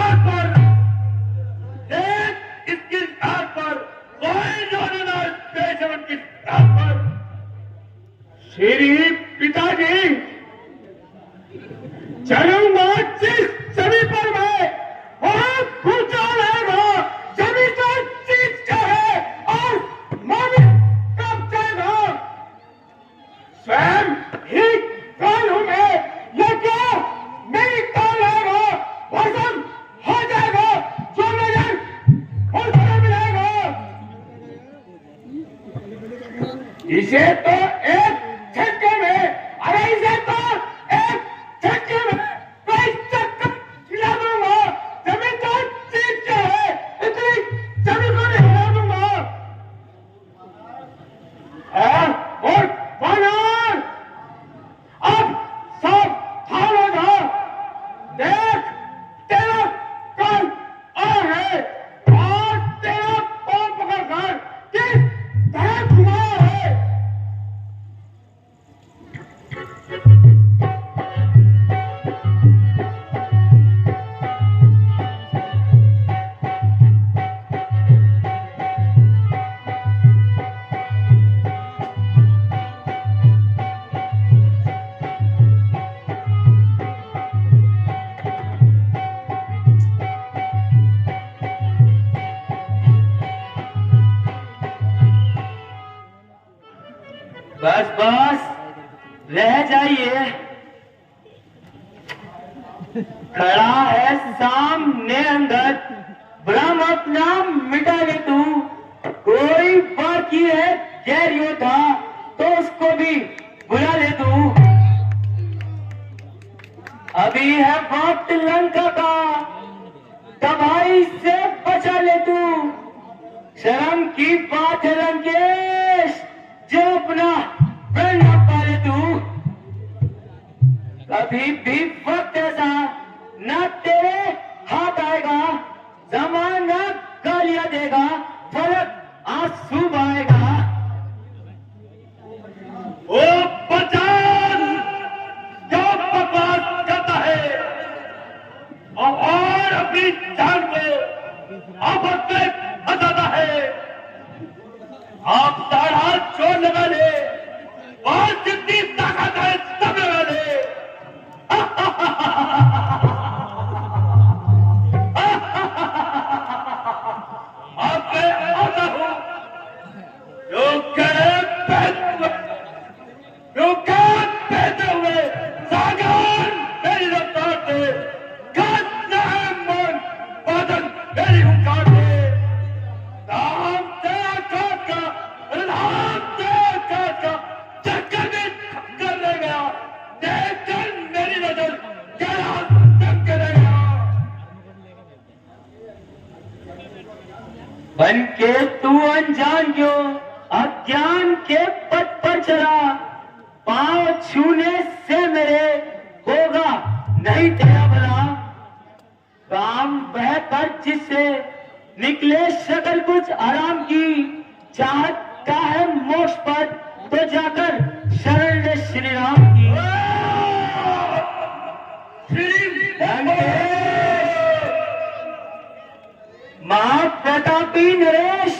आग पर, देख इसकी आग पर, कोई जोड़ना पेशेवर की आग पर। श्री पिताजी, चलूंगा जिस सभी पर मैं, वहां पूछा रहेगा सभी का चीज क्या है और मामी कब जाएगा। स्वयं ही काल हूं मैं, ये क्या मेरी काल आएगा, भस्म हो जाएगा जो नजर उसको मिलेगा। इसे तो एक झटके में, अरे इसे तो एक झटके में कई चक्कर खिला दूंगा। जमीन तो चीज क्या है, इतनी जमीन को नहीं हिला दूंगा। और वानर, अब सावधान हो जा। देख तेरा काल आ है और तेरा पांव पकड़कर किस तरह घुमा है। बस बस रह जाइए। खड़ा है सामने अंदर, भ्रम अपना मिटा ले तू। कोई बाकी है गैर योद्धा तो उसको भी बुला ले तू। अभी है वक्त लंका का, तबाही से बचा ले तू। शर्म की बात है लंकेश, जो अपना प्रण न पाले तू। कभी भी वक्त ऐसा न तेरे हाथ आएगा, जमाना गालियां देगा, फलक आंसू बहाएगा। ओ बचान, जो बकवास करता है और अपनी जान को आफत में फंसाता है, आप सारा जोर लगा ले और जितनी ताकत है सब लगा ले। अब मैं आता हूं जो बहते हुए सागर मेरी रफ्तार से, काटना है मन बादल मेरी हुंकार से। राम तेरा काट का, राम तेरा काट का चक्कर में कर ले गया। देखकर मेरी नजर गया तक करेगा। बन के तू अनजान क्यों अज्ञान के पथ पर चला। पांव छूने से मेरे होगा नहीं तेरा भला। काम बह कर जिससे निकले सकल कुछ आराम की, चाहता है मोक्ष पद तो जाकर शरण ले श्री राम की। महाप्रतापी नरेश,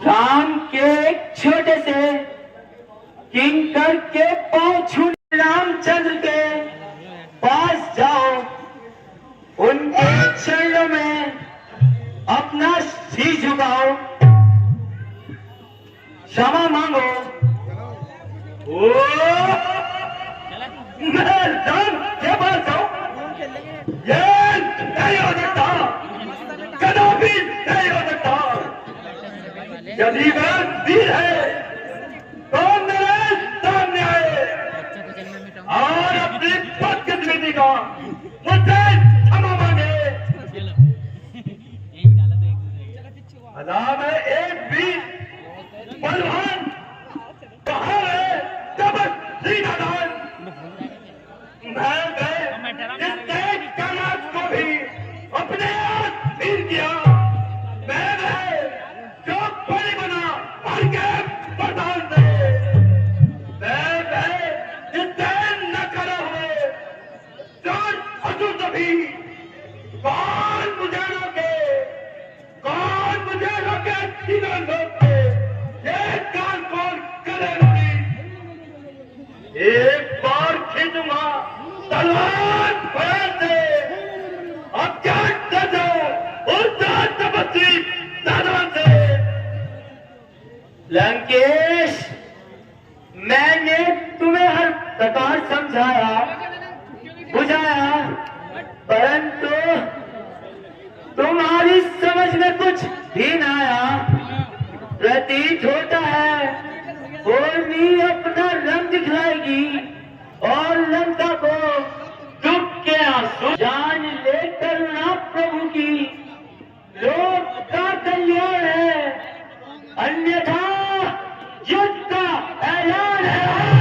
राम के एक छोटे से किंकर के पांव छूने रामचंद्र के पास जाओ, उनके चरणों में अपना शीश झुकाओ, क्षमा मांगो। मैं राम के पास जाऊं, ये नहीं हो सकता, कदापि नहीं हो सकता। यदि वह वीर है तो मेरे सामने आए और अपनी बदकिस्मती का मुझसे क्षमा मांगे। अदा में एक वीर बलवान कहाँ है तब श्रीनारायण। मैं इस देश का राज को भी अपने अधीन किया। मैं जो बड़ी बना और के रोकी? कौन मुझे रोके? कौन मुझे रोके? तीनों लोग के एक काल कौन करे रोकी? एक बार खींचूंगा तलवार पैर से। अब क्या डरो उस तपस्वी दानव से? लंकेश, मैंने तुम्हें हर प्रकार समझाया, बुझाया, परंतु तुम्हारी समझ में कुछ भी न आया। प्रतीत होता है उर्मी अपना रंग दिखलाएगी और लंका को दुख के आंसू जान ले करुणा प्रभु की। लोक का कल्याण है, अन्यथा युद्ध का ऐलान है।